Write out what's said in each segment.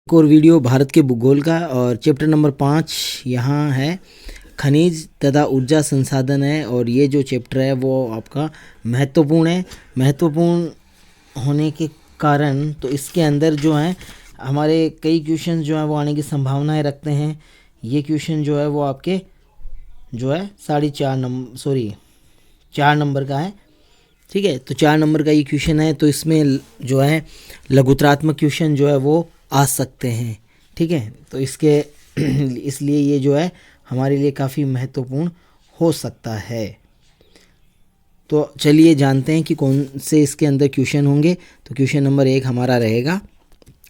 एक और वीडियो भारत के भूगोल का और चैप्टर नंबर 5 यहाँ है खनिज तथा ऊर्जा संसाधन है। और ये जो चैप्टर है वो आपका महत्वपूर्ण है। महत्वपूर्ण होने के कारण तो इसके अंदर जो है हमारे कई क्वेश्चन जो है वो आने की संभावनाएं रखते हैं। ये क्वेश्चन जो है वो आपके जो है 4 नंबर का है। ठीक है, तो 4 नंबर का ये क्वेश्चन है। तो इसमें जो है लघुतरात्मक क्वेश्चन जो है वो आ सकते हैं। ठीक है, तो इसके इसलिए ये जो है हमारे लिए काफ़ी महत्वपूर्ण हो सकता है। तो चलिए जानते हैं कि कौन से इसके अंदर क्वेश्चन होंगे। तो क्वेश्चन नंबर 1 हमारा रहेगा,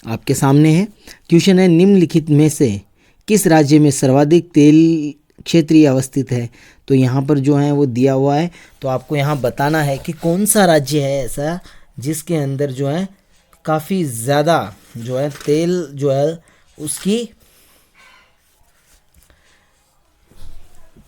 आपके सामने है। क्वेश्चन है, निम्नलिखित में से किस राज्य में सर्वाधिक तेल क्षेत्रीय अवस्थित है। तो यहाँ पर जो है वो दिया हुआ है, तो आपको यहाँ बताना है कि कौन सा राज्य है ऐसा जिसके अंदर जो है काफ़ी ज़्यादा जो है तेल जो है उसकी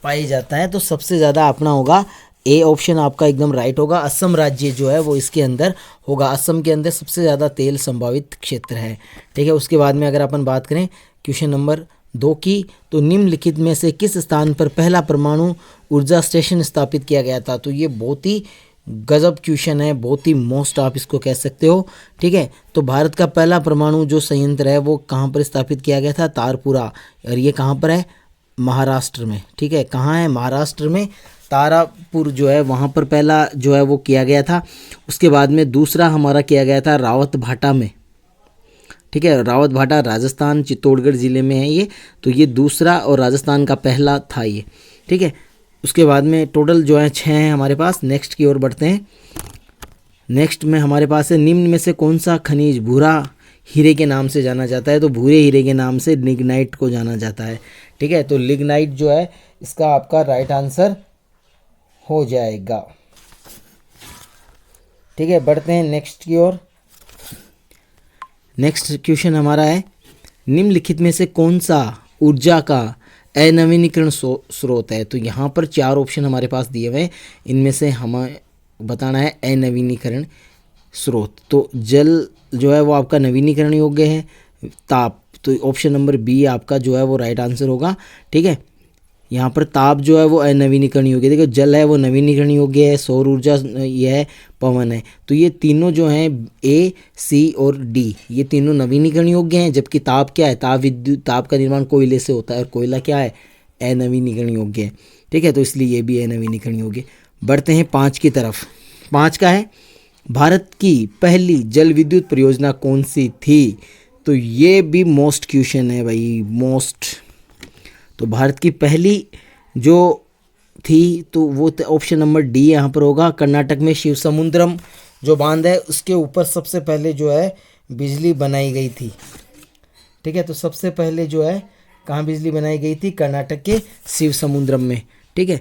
पाई जाता है। तो सबसे ज़्यादा अपना होगा ए ऑप्शन, आपका एकदम राइट होगा। असम राज्य जो है वो इसके अंदर होगा। असम के अंदर सबसे ज़्यादा तेल संभावित क्षेत्र है। ठीक है, उसके बाद में अगर अपन बात करें क्वेश्चन नंबर 2 की, तो निम्नलिखित में से किस स्थान पर पहला परमाणु ऊर्जा स्टेशन स्थापित किया गया था। तो ये बहुत ही गजब क्वेश्चन है, बहुत ही मोस्ट आप इसको कह सकते हो। ठीक है, तो भारत का पहला परमाणु जो संयंत्र है वो कहाँ पर स्थापित किया गया था, तारपुरा। और ये कहाँ पर है, महाराष्ट्र में। ठीक है, कहाँ है, महाराष्ट्र में तारापुर जो है वहाँ पर पहला जो है वो किया गया था। उसके बाद में दूसरा हमारा किया गया था रावत भाटा में। ठीक है, रावत भाटा राजस्थान चित्तौड़गढ़ ज़िले में है ये। तो ये दूसरा और राजस्थान का पहला था ये। ठीक है, उसके बाद में टोटल जो है 6 हैं हमारे पास। नेक्स्ट की ओर बढ़ते हैं। नेक्स्ट में हमारे पास है, निम्न में से कौन सा खनिज भूरा हीरे के नाम से जाना जाता है। तो भूरे हीरे के नाम से लिग्नाइट को जाना जाता है। ठीक है, तो लिग्नाइट जो है इसका आपका राइट आंसर हो जाएगा। ठीक है, बढ़ते हैं नेक्स्ट की ओर। नेक्स्ट क्वेश्चन हमारा है, निम्नलिखित में से कौन सा ऊर्जा का अनवीनीकरण स्रोत है। तो यहाँ पर 4 ऑप्शन हमारे पास दिए हुए हैं, इनमें से हमें बताना है अनवीनीकरण स्रोत। तो जल जो है वो आपका नवीनीकरण योग्य है। ताप, तो ऑप्शन नंबर बी आपका जो है वो राइट आंसर होगा। ठीक है, यहाँ पर ताप जो है वो अनवीनीकरण योग्य, देखो जल है वो नवीनीकरण योग्य है, सौर ऊर्जा ये है, पवन है। तो ये तीनों जो हैं ए, सी और डी, ये तीनों नवीनीकरण योग्य हैं। जबकि ताप क्या है, ताप का निर्माण कोयले से होता है, और कोयला क्या है, अनवीनीकरण योग्य है। ठीक है, तो इसलिए ये भी अनवीनीकरण योग्य। बढ़ते हैं 5 की तरफ। 5 का है, भारत की पहली जल विद्युत परियोजना कौन सी थी। तो ये भी मोस्ट क्वेश्चन है भाई, मोस्ट। तो भारत की पहली जो थी तो वो ऑप्शन नंबर डी यहाँ पर होगा। कर्नाटक में शिव समुद्रम जो बांध है उसके ऊपर सबसे पहले जो है बिजली बनाई गई थी। ठीक है, तो सबसे पहले जो है कहाँ बिजली बनाई गई थी, कर्नाटक के शिव समुद्रम में। ठीक है,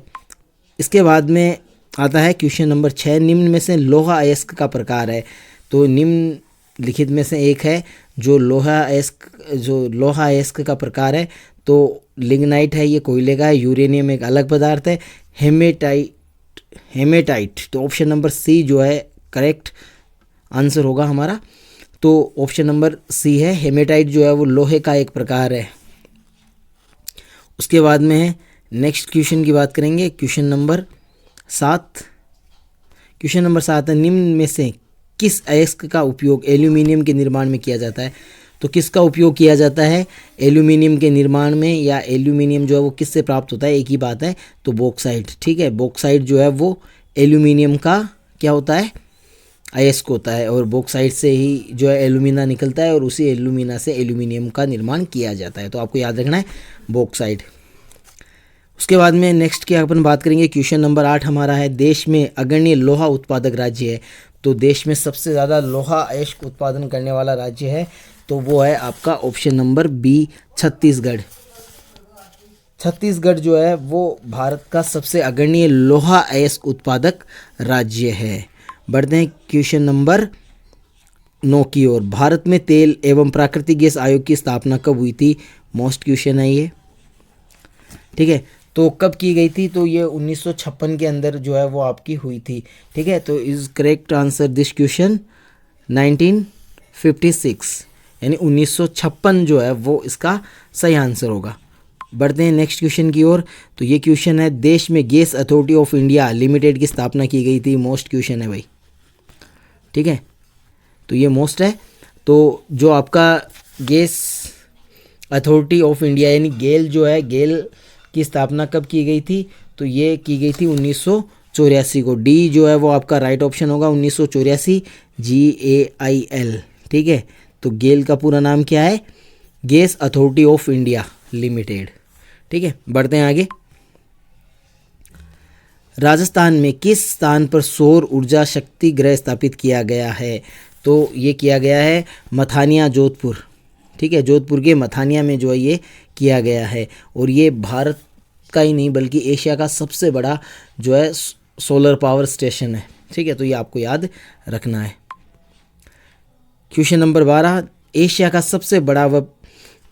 इसके बाद में आता है क्वेश्चन नंबर 6, निम्न में से लोहा अयस्क का प्रकार है। तो निम्नलिखित में से एक है जो लोहा अयस्क का प्रकार है। तो लिग्नाइट है, ये कोयले का है। यूरेनियम एक अलग पदार्थ है। हेमेटाइट, तो ऑप्शन नंबर सी जो है करेक्ट आंसर होगा हमारा। तो ऑप्शन नंबर सी है, हेमेटाइट जो है वो लोहे का एक प्रकार है। उसके बाद में है नेक्स्ट क्वेश्चन की बात करेंगे, क्वेश्चन नंबर 7। क्वेश्चन नंबर 7 है, निम्न में से किस अयस्क का उपयोग एल्यूमिनियम के निर्माण में किया जाता है। तो किसका उपयोग किया जाता है एल्यूमिनियम के निर्माण में, या एल्यूमिनियम जो है वो किससे प्राप्त होता है, एक ही बात है, तो बॉक्साइट। ठीक है, बॉक्साइट जो है वो एल्यूमिनियम का क्या होता है, अयस्क होता है। और बॉक्साइट से ही जो है एल्यूमिना निकलता है, और उसी एल्यूमिना से एल्यूमिनियम का निर्माण किया जाता है। तो आपको याद रखना है बॉक्साइट। उसके बाद में नेक्स्ट की अपन बात करेंगे, क्वेश्चन नंबर 8 हमारा है, देश में अग्रणी लोहा उत्पादक राज्य है। तो देश में सबसे ज़्यादा लोहा अयस्क उत्पादन करने वाला राज्य है तो वो है आपका option number B, Chhattisgarh. Chhattisgarh जो है वो भारत का सबसे अग्रणी लोहा अयस्क उत्पादक राज्य है। बढ़ते हैं क्वेश्चन नंबर 9 की ओर। भारत में तेल एवं प्राकृतिक गैस आयोग की स्थापना कब हुई थी, मोस्ट क्वेश्चन है ये। ठीक है, तो कब की गई थी, तो ये 1956 के अंदर जो है वो आपकी हुई थी। ठीक है, तो is correct answer this question 1956। यानी 1956 जो है वो इसका सही आंसर होगा। बढ़ते हैं नेक्स्ट क्वेश्चन की ओर। तो ये क्वेश्चन है, देश में gas authority of India limited की स्थापना की गई थी। मोस्ट क्वेश्चन है भाई, ठीक है, तो ये मोस्ट है। तो जो आपका गैस अथॉरिटी ऑफ इंडिया यानी गेल जो है, गेल की स्थापना कब की गई थी? तो ये की गई थी 1984 को। डी जो है वो आपका राइट ऑप्शन होगा, 1984, GAIL, ठीक है। तो गेल का पूरा नाम क्या है? Gas authority of India limited, ठीक है। बढ़ते हैं आगे। राजस्थान में किस स्थान पर सौर ऊर्जा शक्ति ग्रह स्थापित किया गया है? तो ये किया गया है मथानिया, जोधपुर, ठीक है। जोधपुर के मथानिया में जो है ये किया गया है। और ये भारत का ही नहीं बल्कि एशिया का सबसे बड़ा जो है सोलर पावर स्टेशन है, ठीक है। तो ये आपको याद रखना है। क्वेश्चन नंबर 12, एशिया का सबसे बड़ा व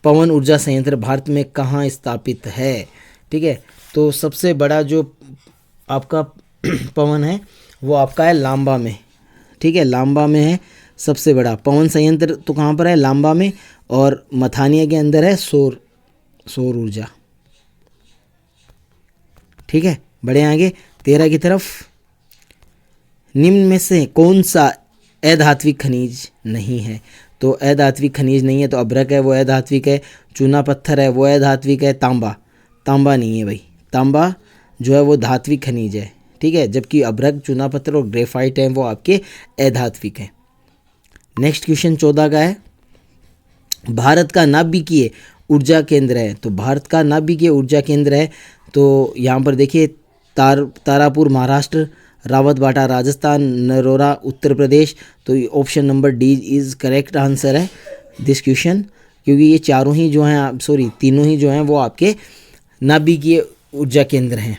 पवन ऊर्जा संयंत्र भारत में कहाँ स्थापित है? ठीक है, तो सबसे बड़ा जो आपका पवन है वो आपका है लांबा में, ठीक है। लांबा में है सबसे बड़ा पवन संयंत्र। तो कहाँ पर है? लांबा में। और मथानिया के अंदर है सौर ऊर्जा, ठीक है। बढ़े आगे 13 की तरफ। निम्न में से कौन सा अधात्विक खनिज नहीं है? तो अधात्विक खनिज नहीं है तो अभ्रक है, वो अधात्विक है। चूना पत्थर है, वो अधात्विक है। तांबा नहीं है भाई, तांबा जो है वो धात्विक खनिज है, ठीक है। जबकि अभ्रक, चूना पत्थर और ग्रेफाइट हैं वो आपके अधात्विक हैं। नेक्स्ट क्वेश्चन 14 का है, भारत का नाभिकीय ऊर्जा केंद्र है। तो भारत का नाभिकीय ऊर्जा केंद्र है तो यहाँ पर देखिए तारापुर महाराष्ट्र, रावतबाटा राजस्थान, नरोरा उत्तर प्रदेश। तो option number D is correct answer है दिस क्वेश्चन, क्योंकि ये चारों ही जो हैं तीनों ही जो हैं वो आपके नाभिकीय ऊर्जा केंद्र हैं।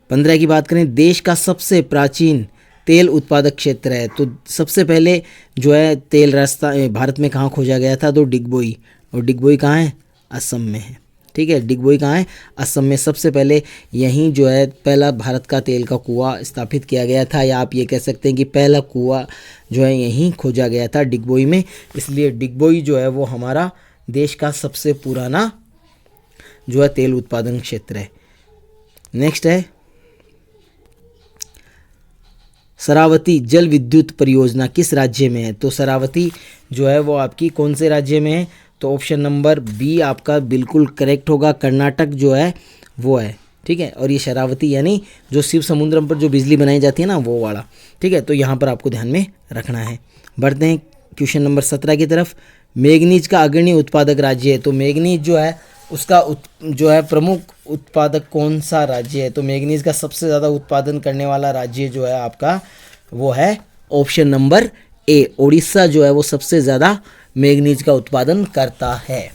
15 की बात करें, देश का सबसे प्राचीन तेल उत्पादक क्षेत्र है। तो सबसे पहले जो है तेल रास्ता भारत में कहाँ खोजा गया था? तो डिगबोई। और डिगबोई कहाँ है? असम में है, ठीक है। डिगबोई कहाँ है? असम में। सबसे पहले यहीं जो है पहला भारत का तेल का कुआं स्थापित किया गया था, या आप ये कह सकते हैं कि पहला कुआं जो है यहीं खोजा गया था डिगबोई में। इसलिए डिगबोई जो है वो हमारा देश का सबसे पुराना जो है तेल उत्पादन क्षेत्र है। नेक्स्ट है शरावती जल विद्युत परियोजना किस राज्य में है? तो शरावती जो है वो आपकी कौन से राज्य में है? तो ऑप्शन नंबर बी आपका बिल्कुल करेक्ट होगा, कर्नाटक जो है वो है, ठीक है। और ये शरावती यानी जो शिव समुद्रम पर जो बिजली बनाई जाती है ना वो वाला, ठीक है। तो यहाँ पर आपको ध्यान में रखना है। बढ़ते हैं क्वेश्चन नंबर 17 की तरफ। मैग्नीज का अग्रणी उत्पादक राज्य है। तो मैग्नीज जो है उसका जो है प्रमुख उत्पादक कौन सा राज्य है? तो मैग्नीज का सबसे ज़्यादा उत्पादन करने वाला राज्य जो है आपका वो है ऑप्शन नंबर ए, उड़ीसा जो है वो सबसे ज़्यादा मैग्नीज का उत्पादन करता है।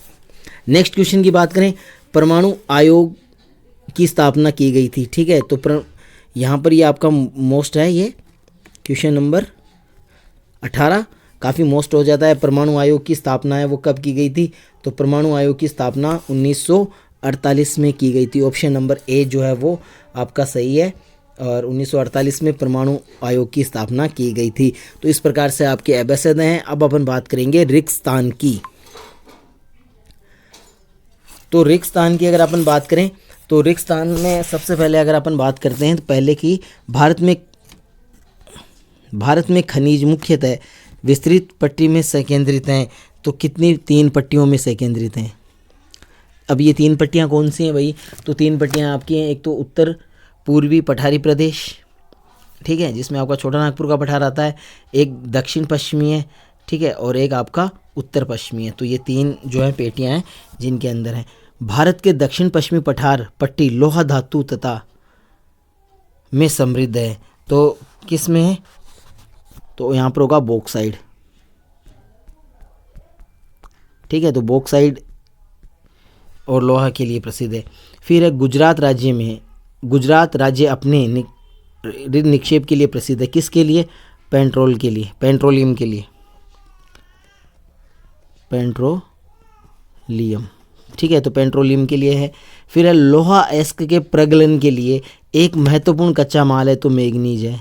नेक्स्ट क्वेश्चन की बात करें, परमाणु आयोग की स्थापना की गई थी, ठीक है। तो यहाँ पर ये आपका मोस्ट है, ये क्वेश्चन नंबर 18 काफ़ी मोस्ट हो जाता है। परमाणु आयोग की स्थापना है वो कब की गई थी? तो परमाणु आयोग की स्थापना 1948 में की गई थी। ऑप्शन नंबर ए जो है वो आपका सही है, और 1948 में परमाणु आयोग की स्थापना की गई थी। तो इस प्रकार से आपके एबेसिड हैं। अब अपन बात करेंगे रिक्तस्थान की। तो रिक्तस्थान की अगर अपन बात करें तो रिक्तस्थान में सबसे पहले अगर अपन बात करते हैं तो पहले की भारत में खनिज मुख्यतः विस्तृत पट्टी में संकेंद्रित हैं। तो कितनी? 3 पट्टियों में संकेंद्रित हैं। अब ये 3 पट्टियाँ कौन सी हैं भाई? तो 3 पट्टियाँ आपकी हैं, एक तो उत्तर पूर्वी पठारी प्रदेश, ठीक है, जिसमें आपका छोटा नागपुर का पठार आता है, एक दक्षिण पश्चिमी है, ठीक है, और एक आपका उत्तर पश्चिमी है। तो ये 3 जो है पेटियाँ हैं जिनके अंदर हैं। भारत के दक्षिण पश्चिमी पठार पट्टी लोहा धातु तथा में समृद्ध है। तो किस में है? तो यहाँ पर होगा बॉक्साइड, ठीक है। तो बॉक्साइड और लोहा के लिए प्रसिद्ध है। फिर है गुजरात राज्य में है। गुजरात राज्य अपने ऋण निक्षेप के लिए प्रसिद्ध है। किसके लिए? पेट्रोल के लिए, पेट्रोलियम के लिए, पेट्रोलियम, ठीक है। तो पेट्रोलियम के लिए है। फिर है लोहा अयस्क के प्रगलन के लिए एक महत्वपूर्ण कच्चा माल है। तो मैग्नीज है,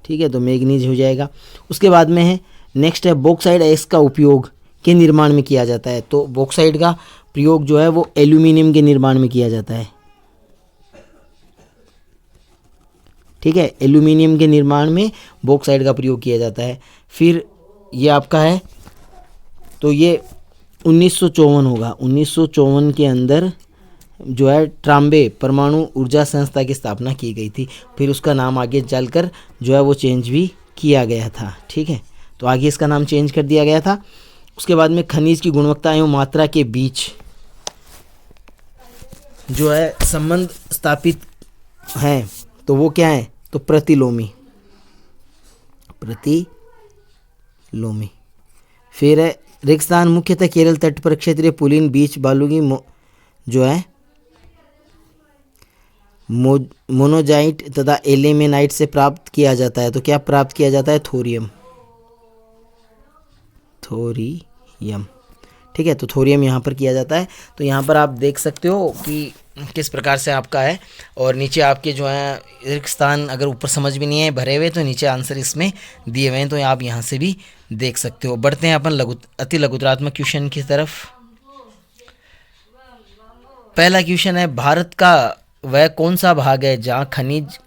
ठीक है, तो मैग्नीज हो जाएगा। उसके बाद में है नेक्स्ट है बॉक्साइड एश का उपयोग के निर्माण में किया जाता है। तो बॉक्साइड का प्रयोग जो है वो एल्यूमिनियम के निर्माण में किया जाता है। ठीक है, एल्यूमिनियम के निर्माण में बॉक्साइड का प्रयोग किया जाता है। फिर ये आपका है, तो ये 1954 होगा। 1954 के अंदर जो है ट्राम्बे परमाणु ऊर्जा संस्था की स्थापना की गई थी। फिर उसका नाम आगे चलकर जो है वो चेंज भी किया गया था। ठीक है, तो आगे इसका नाम चेंज कर दिया गया था। उसके बाद में खनिज की गुणवत्ता एवं मात्रा के बीच जो है संबंध स्थापित है, तो वो क्या है, तो प्रतिलोमी। फिर है रेगिस्तान मुख्यतः केरल तट पर क्षेत्रीय पुलिन बीच बालुगी जो है मोनोजाइट तथा एलिमेनाइट से प्राप्त किया जाता है। तो क्या प्राप्त किया जाता है, थोरियम। ठीक है, तो थोरियम यहाँ पर किया जाता है। तो यहाँ पर आप देख सकते हो कि किस प्रकार से आपका है। और नीचे आपके जो है रेगिस्तान, अगर ऊपर समझ भी नहीं है भरे हुए, तो नीचे आंसर इसमें दिए हुए हैं, तो आप यहाँ से भी देख सकते हो। बढ़ते हैं अपन अति लघुतरात्मक क्वेश्चन की तरफ। पहला क्वेश्चन है, भारत का वह कौन सा भाग है जहाँ खनिज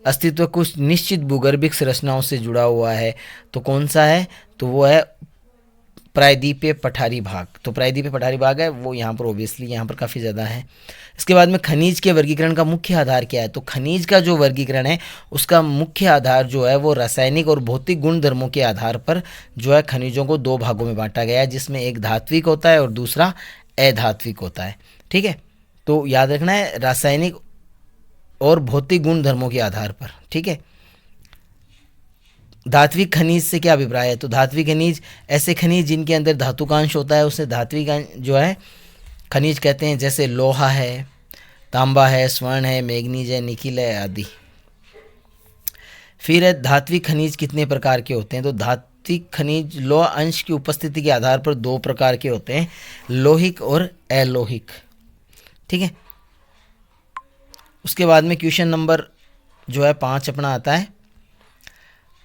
अस्तित्व कुछ निश्चित भूगर्भिक संरचनाओं से जुड़ा हुआ है। तो कौन सा है, तो वो है प्रायद्वीपीय पठारी भाग। तो प्रायद्वीपीय पठारी भाग है वो यहाँ पर, ओबियसली यहाँ पर काफ़ी ज़्यादा है। इसके बाद में खनिज के वर्गीकरण का मुख्य आधार क्या है। तो खनिज का जो वर्गीकरण है उसका मुख्य आधार जो है वो रासायनिक और भौतिक गुण धर्मों के आधार पर जो है खनिजों को दो भागों में बांटा गया है, जिसमें एक धात्विक होता है और दूसरा अधात्विक होता है। ठीक है, तो याद रखना है रासायनिक और भौतिक गुण धर्मों के आधार पर। ठीक है, धात्विक खनिज से क्या अभिप्राय है, तो धात्विक खनिज ऐसे खनिज जिनके अंदर धातु का अंश होता है उसे धात्विक जो है खनिज कहते हैं, जैसे लोहा है, तांबा है, स्वर्ण है, मैग्नीज है, निकिल है आदि। फिर है धात्विक खनिज कितने प्रकार के होते हैं। तो धात्विक खनिज लोह अंश की उपस्थिति के आधार पर दो प्रकार के होते हैं, लोहिक और अलोहिक। ठीक है, उसके बाद में क्वेश्चन नंबर जो है 5 अपना आता है,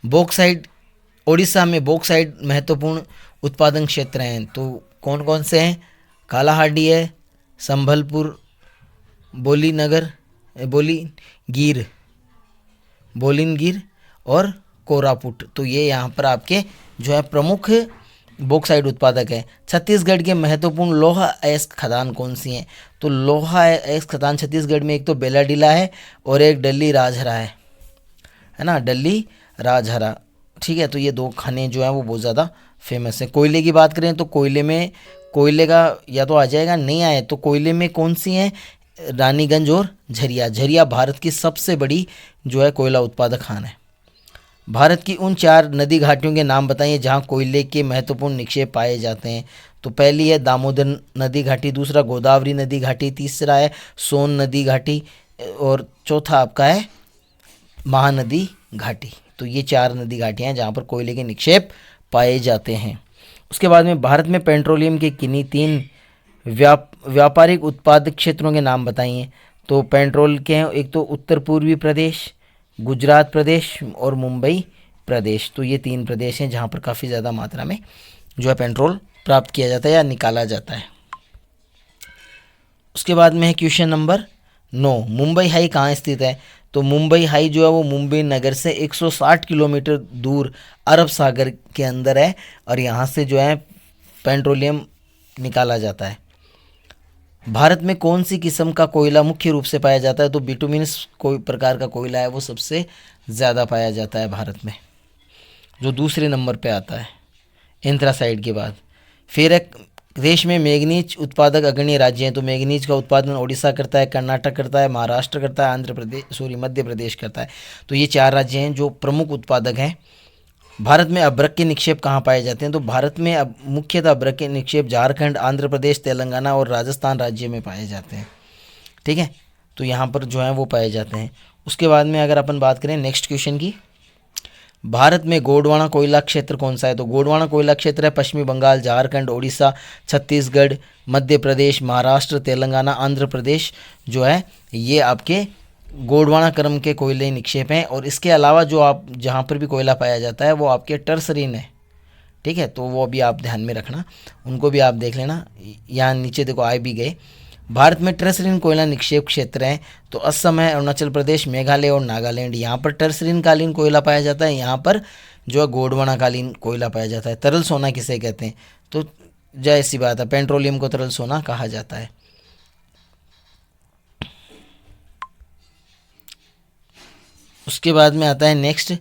बॉक्साइट। ओडिशा में बॉक्साइट महत्वपूर्ण उत्पादन क्षेत्र हैं। तो कौन कौन से हैं, कालाहांडी है, संबलपुर, बोलिनगिर और कोरापुट। तो ये यहाँ पर आपके जो है प्रमुख बॉक्साइट उत्पादक है। छत्तीसगढ़ के महत्वपूर्ण लोहा अयस्क खदान कौन सी हैं। तो लोहा अयस्क खदान छत्तीसगढ़ में एक तो बेलाडीला है और एक डल्ली राजहरा है ना, डल्ली राजहरा। ठीक है, तो ये दो खाने जो हैं वो बहुत ज़्यादा फेमस है। कोयले की बात करें तो कोयले का या तो आ जाएगा, नहीं आए तो कोयले में कौन सी हैं, रानीगंज और झरिया भारत की सबसे बड़ी जो है कोयला उत्पादक खान है। भारत की उन 4 नदी घाटियों के नाम बताइए जहां कोयले के महत्वपूर्ण निक्षेप पाए जाते हैं। तो पहली है दामोदर नदी घाटी, दूसरा गोदावरी नदी घाटी, तीसरा है सोन नदी घाटी और चौथा आपका है महानदी घाटी। तो ये 4 नदी घाटियाँ हैं जहाँ पर कोयले के निक्षेप पाए जाते हैं। उसके बाद में भारत में पेट्रोलियम के किन्हीं 3 व्यापारिक उत्पादक क्षेत्रों के नाम बताइए। तो पेट्रोल के हैं, एक तो उत्तर पूर्वी प्रदेश, गुजरात प्रदेश और मुंबई प्रदेश। तो ये 3 प्रदेश हैं जहाँ पर काफ़ी ज़्यादा मात्रा में जो है पेट्रोल प्राप्त किया जाता है या निकाला जाता है। उसके बाद में है क्वेश्चन नंबर 9, मुंबई हाई कहाँ स्थित है। तो मुंबई हाई जो है वो मुंबई नगर से 160 किलोमीटर दूर अरब सागर के अंदर है और यहाँ से जो है पेट्रोलियम निकाला जाता है। भारत में कौन सी किस्म का कोयला मुख्य रूप से पाया जाता है। तो बिटुमिनस कोई प्रकार का कोयला है वो सबसे ज़्यादा पाया जाता है भारत में, जो दूसरे नंबर पे आता है एंथ्रासाइड के बाद। फिर एक देश में मैग्नीज उत्पादक अग्रणी राज्य हैं। तो मैग्नीज का उत्पादन ओडिशा करता है, कर्नाटक करता है, महाराष्ट्र करता है, मध्य प्रदेश करता है। तो ये 4 राज्य हैं जो प्रमुख उत्पादक हैं। भारत में अभ्रक के निक्षेप कहाँ पाए जाते हैं। तो भारत में अब मुख्यतः अभ्रक के निक्षेप झारखंड, आंध्र प्रदेश, तेलंगाना और राजस्थान राज्य में पाए जाते हैं। ठीक है, तो यहाँ पर जो है वो पाए जाते हैं। उसके बाद में अगर अपन बात करें नेक्स्ट क्वेश्चन की, भारत में गोंडवाना कोयला क्षेत्र कौन सा है। तो गोंडवाना कोयला क्षेत्र है पश्चिमी बंगाल, झारखंड, ओडिशा, छत्तीसगढ़, मध्य प्रदेश, महाराष्ट्र, तेलंगाना, आंध्र प्रदेश जो है ये आपके गोंडवाना क्रम के कोयले निक्षेप हैं। और इसके अलावा जो आप जहाँ पर भी कोयला पाया जाता है वो आपके टर्सरीन है, ठीक है, तो वो भी आप ध्यान में रखना, उनको भी आप देख लेना। यहाँ नीचे देखो आए भी गए। भारत में टर्सरीन कोयला निक्षेप क्षेत्र हैं, तो असम है, अरुणाचल प्रदेश, मेघालय और नागालैंड, यहाँ पर टर्सरीन कालीन कोयला पाया जाता है। यहाँ पर जो है गोंडवाना कालीन कोयला पाया जाता है। तरल सोना किसे कहते हैं, तो जाहिर सी बात है पेट्रोलियम को तरल सोना कहा जाता है। उसके बाद में आता है नेक्स्ट,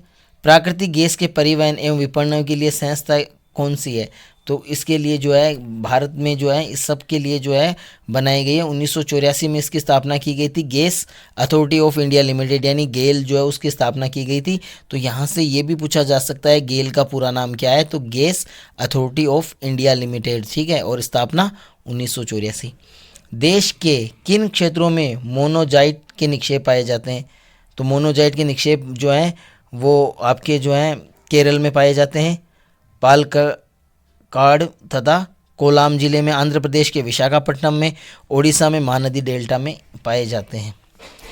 प्राकृतिक गैस के परिवहन एवं विपणन के लिए संस्था कौन सी है, तो इसके लिए जो है भारत में जो है इस सब के लिए जो है बनाई गई है। 1984 में इसकी स्थापना की गई थी, gas authority of India limited, यानी गेल जो है उसकी स्थापना की गई थी। तो यहाँ से ये भी पूछा जा सकता है गेल का पूरा नाम क्या है, तो gas authority of India limited, ठीक है, और स्थापना 1984। देश के किन क्षेत्रों में मोनोजाइट के निक्षेप पाए जाते हैं, तो मोनोजाइट के निक्षेप जो हैं वो आपके जो हैं केरल में पाए जाते हैं, पालक्काड तथा कोलाम जिले में, आंध्र प्रदेश के विशाखापट्टनम में, ओडिशा में महानदी डेल्टा में पाए जाते हैं,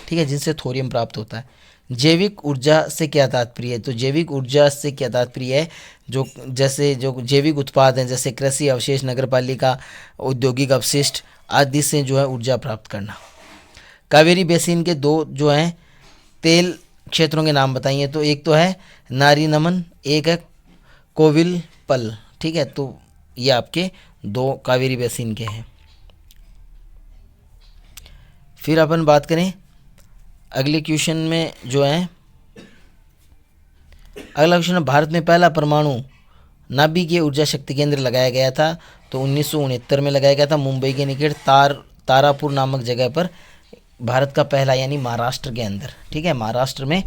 ठीक है, जिनसे थोरियम प्राप्त होता है। जैविक ऊर्जा से क्या तात्पर्य है, तो जैविक ऊर्जा से क्या तात्पर्य है, जो जैसे जो जैविक उत्पाद हैं जैसे कृषि अवशेष, नगरपालिका, औद्योगिक अपशिष्ट आदि से जो है ऊर्जा प्राप्त करना। कावेरी बेसिन के दो जो हैं तेल क्षेत्रों के नाम बताइए, तो एक तो है नारी नमन, एक है कोविल पल, ठीक है, तो ये आपके दो कावेरी बेसिन के हैं। फिर अपन बात करें अगले क्वेश्चन में जो है, अगला क्वेश्चन, भारत में पहला परमाणु नाभिकीय ऊर्जा शक्ति केंद्र लगाया गया था, तो 1969 में लगाया गया था, मुंबई के निकट तारापुर नामक जगह पर, भारत का पहला, यानी महाराष्ट्र के अंदर, ठीक है, महाराष्ट्र में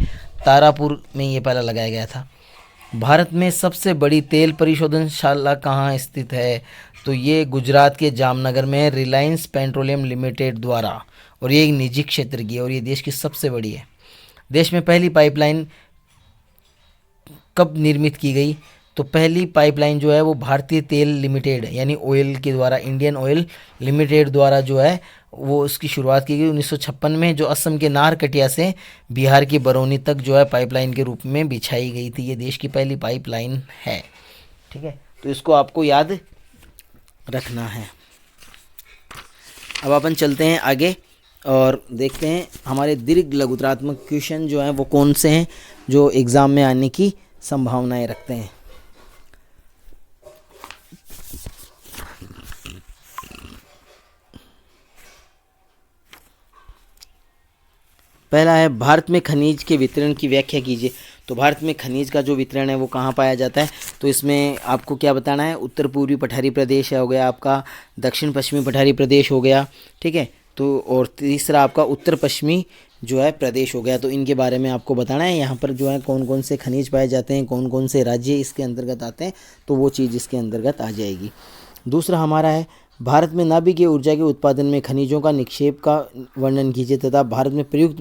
तारापुर में ये पहला लगाया गया था। भारत में सबसे बड़ी तेल परिशोधनशाला कहाँ स्थित है, तो ये गुजरात के जामनगर में है, रिलायंस पेट्रोलियम लिमिटेड द्वारा, और ये एक निजी क्षेत्र की है और ये देश की सबसे बड़ी है। देश में पहली पाइपलाइन कब निर्मित की गई, तो पहली पाइपलाइन जो है वो भारतीय तेल लिमिटेड यानी ऑयल के द्वारा, इंडियन ऑयल लिमिटेड द्वारा जो है वो उसकी शुरुआत की गई 1956 में, जो असम के नारकटिया से बिहार की बरौनी तक जो है पाइपलाइन के रूप में बिछाई गई थी। ये देश की पहली पाइपलाइन है, ठीक है, तो इसको आपको याद रखना है। अब अपन चलते हैं आगे और देखते हैं हमारे दीर्घ लघुत्रात्मक क्वेश्चन जो हैं वो कौन से हैं जो एग्ज़ाम में आने की संभावनाएं रखते हैं। पहला है भारत में खनिज के वितरण की व्याख्या कीजिए। तो भारत में खनिज का जो वितरण है वो कहाँ पाया जाता है, तो इसमें आपको क्या बताना है, उत्तर पूर्वी पठारी प्रदेश हो गया आपका, दक्षिण पश्चिमी पठारी प्रदेश हो गया, ठीक है, तो और तीसरा आपका उत्तर पश्चिमी जो है प्रदेश हो गया। तो इनके बारे में आपको बताना है, यहाँ पर जो है कौन कौन से खनिज पाए जाते हैं, कौन कौन से राज्य इसके अंतर्गत आते हैं, तो वो चीज़ इसके अंतर्गत आ जाएगी। दूसरा हमारा है भारत में नाभिकीय ऊर्जा के उत्पादन में खनिजों का निक्षेप का वर्णन कीजिए तथा भारत में प्रयुक्त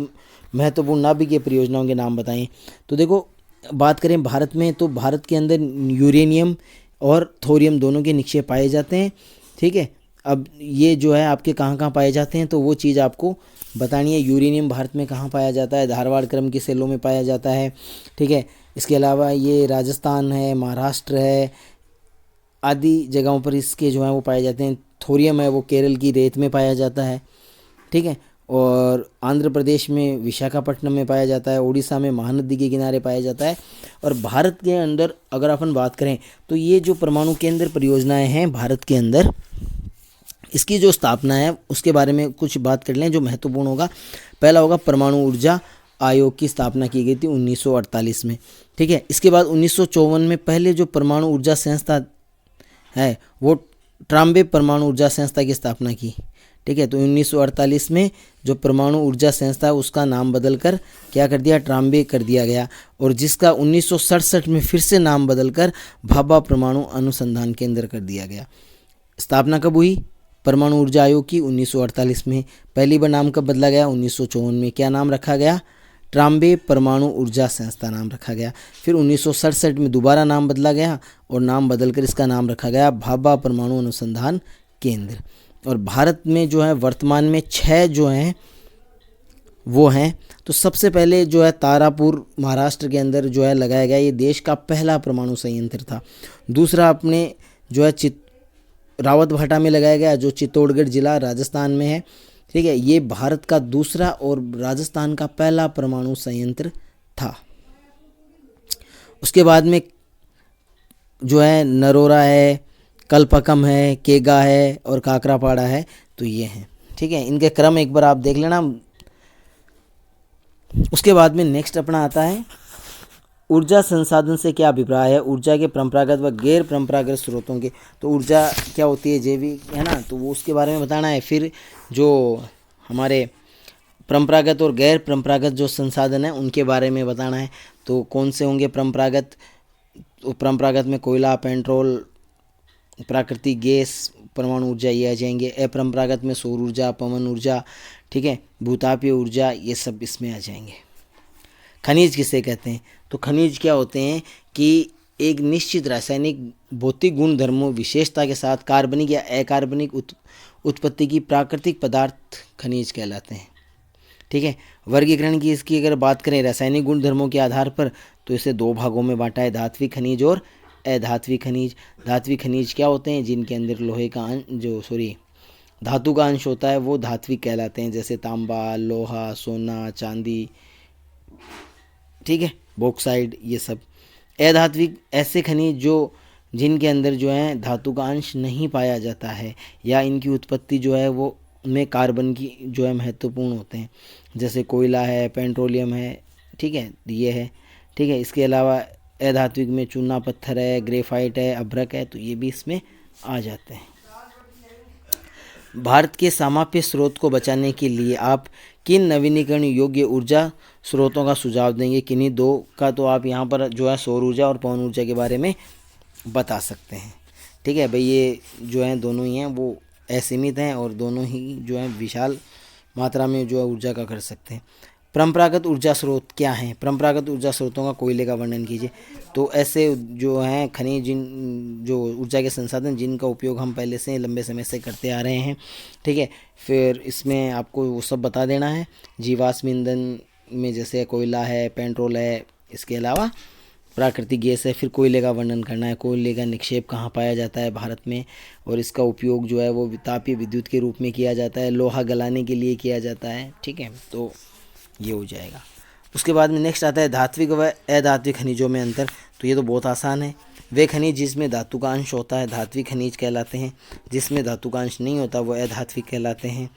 महत्वपूर्ण नाभिकीय परियोजनाओं के नाम बताएं। तो देखो बात करें भारत में, तो भारत के अंदर यूरेनियम और थोरियम दोनों के निक्षेप पाए जाते हैं, ठीक है। अब ये जो है आपके कहाँ कहाँ पाए जाते हैं, तो वो चीज़ आपको बतानी है। यूरेनियम भारत में कहाँ पाया जाता है, धारवाड़ क्रम की सेलों में पाया जाता है, ठीक है। इसके अलावा ये राजस्थान है, महाराष्ट्र है, आदि जगहों पर इसके जो है वो पाए जाते हैं। थोरियम है वो केरल की रेत में पाया जाता है, ठीक है, और आंध्र प्रदेश में विशाखापट्टनम में पाया जाता है, उड़ीसा में महानदी के किनारे पाया जाता है। और भारत के अंदर अगर अपन बात करें तो ये जो परमाणु केंद्र परियोजनाएं हैं भारत के अंदर, इसकी जो स्थापना है उसके बारे में कुछ बात कर लें जो महत्वपूर्ण होगा। पहला होगा परमाणु ऊर्जा आयोग की स्थापना की गई थी 1948 में, ठीक है। इसके बाद 1954 में पहले जो परमाणु ऊर्जा संस्था है वो ट्राम्बे परमाणु ऊर्जा संस्था की स्थापना की, ठीक है। तो 1948 में जो परमाणु ऊर्जा संस्था है उसका नाम बदलकर क्या कर दिया, ट्राम्बे कर दिया गया, और जिसका 1967 में फिर से नाम बदलकर भाभा परमाणु अनुसंधान केंद्र कर दिया गया। स्थापना कब हुई परमाणु ऊर्जा आयोग की, 1948 में। पहली बार नाम कब बदला गया, 1954 में। क्या नाम रखा गया, ट्राम्बे परमाणु ऊर्जा संस्था नाम रखा गया। फिर 1967 में दोबारा नाम बदला गया और नाम बदलकर इसका नाम रखा गया भाभा परमाणु अनुसंधान केंद्र। और भारत में जो है वर्तमान में 6 जो हैं वो हैं। तो सबसे पहले जो है तारापुर महाराष्ट्र के अंदर जो है लगाया गया, ये देश का पहला परमाणु संयंत्र था। दूसरा अपने जो है रावतभाटा में लगाया गया, जो चित्तौड़गढ़ जिला राजस्थान में है। ठीक है, ये भारत का दूसरा और राजस्थान का पहला परमाणु संयंत्र था। उसके बाद में जो है नरोरा है, कलपकम है, केगा है और काकरापाड़ा है। तो ये हैं। ठीक है, इनके क्रम एक बार आप देख लेना। उसके बाद में नेक्स्ट अपना आता है ऊर्जा संसाधन से क्या अभिप्राय है, ऊर्जा के परंपरागत व गैर परंपरागत स्रोतों के। तो ऊर्जा क्या होती है, जैविक है ना, तो वो उसके बारे में बताना है। फिर जो हमारे परंपरागत और गैर परंपरागत जो संसाधन है उनके बारे में बताना है। तो कौन से होंगे परंपरागत, तो परंपरागत में कोयला, पेट्रोल, प्राकृतिक गैस, परमाणु ऊर्जा ये आ जाएंगे। अपरंपरागत में सौर ऊर्जा, पवन ऊर्जा, ठीक है, भूतापीय ऊर्जा, ये सब इसमें आ जाएंगे। खनिज किसे कहते हैं, तो खनिज क्या होते हैं कि एक निश्चित रासायनिक भौतिक गुण धर्मों विशेषता के साथ कार्बनिक या अकार्बनिक उत्पत्ति की प्राकृतिक पदार्थ खनिज कहलाते हैं। ठीक है, वर्गीकरण की इसकी अगर बात करें रासायनिक गुण धर्मों के आधार पर, तो इसे दो भागों में बांटा है, धात्विक खनिज और अधात्विक खनिज। धात्विक खनिज क्या होते हैं, जिनके अंदर लोहे का धातु का अंश होता है, वो धात्विक कहलाते हैं, जैसे तांबा, लोहा, सोना, चांदी, ठीक है, बॉक्साइड, ये सब। अधात्विक ऐसे खनिज जिनके अंदर जो है धातु का अंश नहीं पाया जाता है, या इनकी उत्पत्ति जो है वो में कार्बन की जो है महत्वपूर्ण होते हैं, जैसे कोयला है, पेट्रोलियम है, ठीक है, ये है। ठीक है, इसके अलावा अधात्विक में चूना पत्थर है, ग्रेफाइट है, अभ्रक है, तो ये भी इसमें आ जाते हैं। भारत के समाप्य स्रोत को बचाने के लिए आप किन नवीनीकरण योग्य ऊर्जा स्रोतों का सुझाव देंगे? किन्हीं दो का तो आप यहाँ पर जो है सौर ऊर्जा और पवन ऊर्जा के बारे में बता सकते हैं। ठीक है भाई, ये जो है दोनों ही हैं वो असीमित हैं और दोनों ही जो है विशाल मात्रा में जो है ऊर्जा का कर सकते हैं। परंपरागत ऊर्जा स्रोत क्या हैं? परंपरागत ऊर्जा स्रोतों का कोयले का वर्णन कीजिए। तो ऐसे जो हैं खनिज जो ऊर्जा के संसाधन जिनका उपयोग हम पहले से लंबे समय से करते आ रहे हैं। ठीक है, फिर इसमें आपको वो सब बता देना है। जीवाश्म ईंधन में जैसे कोयला है, पेट्रोल है, इसके अलावा प्राकृतिक गैस है। फिर कोयले का वर्णन करना है, कोयले का निक्षेप कहाँ पाया जाता है भारत में, और इसका उपयोग जो है वो तापीय विद्युत के रूप में किया जाता है, लोहा गलाने के लिए किया जाता है। ठीक है, तो ये हो जाएगा। उसके बाद में नेक्स्ट आता है धात्विक व अधात्विक खनिजों में अंतर। तो ये तो बहुत आसान है। वे खनिज जिसमें धातु का अंश होता है धात्विक खनिज कहलाते हैं, जिसमें धातु का अंश नहीं होता वो अधात्विक कहलाते हैं।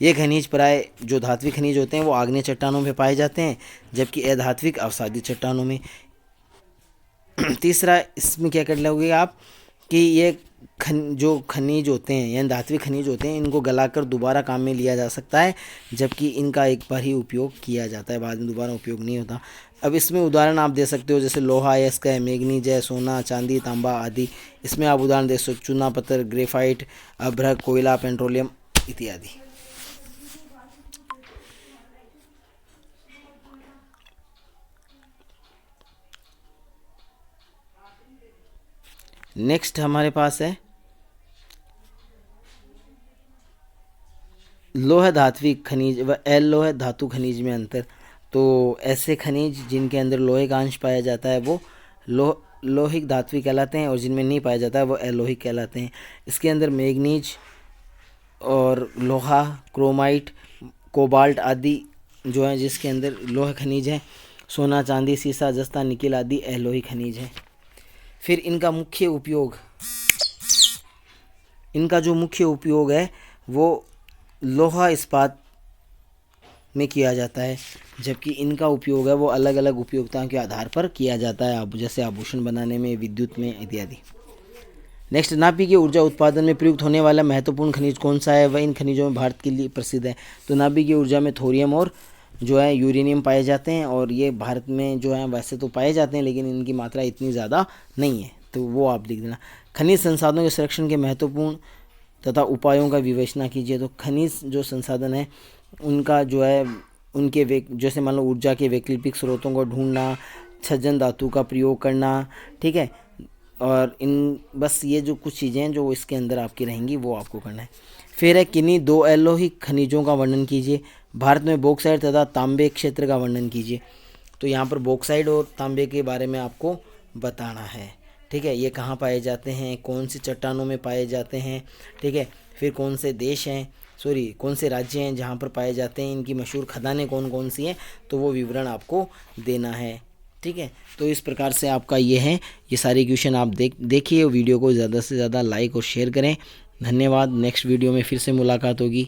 ये खनिज प्राय जो धात्विक खनिज होते हैं वो आग्नेय चट्टानों में पाए जाते हैं, जबकि अधात्विक अवसादी चट्टानों में। तीसरा इसमें क्या कर लोगे आप कि ये जो खनिज होते हैं यानी धात्विक खनिज होते हैं, इनको गलाकर दोबारा काम में लिया जा सकता है, जबकि इनका एक बार ही उपयोग किया जाता है, बाद में दोबारा उपयोग नहीं होता। अब इसमें उदाहरण आप दे सकते हो, जैसे लोहा है, इसका है मैग्नीज है, सोना, चांदी, तांबा आदि। इसमें आप उदाहरण दे सकते हो चूना पत्थर, ग्रेफाइट, अभ्रक, कोयला, पेट्रोलियम इत्यादि। नेक्स्ट हमारे पास है लोह धात्विक खनिज व अलोह धातु खनिज में अंतर। तो ऐसे खनिज जिनके अंदर लोहे का अंश पाया जाता है वो लोहिक धात्विक कहलाते हैं, और जिनमें नहीं पाया जाता है वो अलोहिक कहलाते हैं। इसके अंदर मैग्नीज और लोहा, क्रोमाइट, कोबाल्ट आदि जो है जिसके अंदर लोह खनिज है। सोना, चांदी, सीसा, जस्ता, निकिल आदि अलोहिक खनिज है। फिर इनका जो मुख्य उपयोग है वो लोहा इस्पात में किया जाता है, जबकि इनका उपयोग है वो अलग अलग उपयोगिताओं के आधार पर किया जाता है, जैसे आभूषण बनाने में, विद्युत में इत्यादि। नेक्स्ट, नाभिकीय ऊर्जा उत्पादन में प्रयुक्त होने वाला महत्वपूर्ण खनिज कौन सा है? वह इन खनिजों में भारत के लिए प्रसिद्ध है। तो नाभिकीय ऊर्जा में थोरियम और जो है यूरेनियम पाए जाते हैं, और ये भारत में जो है वैसे तो पाए जाते हैं लेकिन इनकी मात्रा इतनी ज़्यादा नहीं है, तो वो आप लिख देना। खनिज संसाधनों के संरक्षण के महत्वपूर्ण तथा उपायों का विवेचना कीजिए। तो खनिज जो संसाधन है उनका जो है उनके जैसे मान लो ऊर्जा के वैकल्पिक स्रोतों को ढूंढना, छज्जन धातु का प्रयोग करना, ठीक है, और इन बस ये जो कुछ चीज़ें हैं जो इसके अंदर आपकी रहेंगी वो आपको करना है। फिर है किन्हीं दो एलोही खनिजों का वर्णन कीजिए। भारत में बॉक्साइट तथा तांबे क्षेत्र का वर्णन कीजिए। तो यहाँ पर बॉक्साइट और तांबे के बारे में आपको बताना है। ठीक है, ये कहाँ पाए जाते हैं, कौन सी चट्टानों में पाए जाते हैं। ठीक है, फिर कौन से देश हैं, सॉरी कौन से राज्य हैं जहाँ पर पाए जाते हैं, इनकी मशहूर खदानें कौन कौन सी हैं, तो वो विवरण आपको देना है। ठीक है, तो इस प्रकार से आपका ये है, ये सारे क्वेश्चन आप देखिए। वीडियो को ज़्यादा से ज़्यादा लाइक और शेयर करें। धन्यवाद। नेक्स्ट वीडियो में फिर से मुलाकात होगी।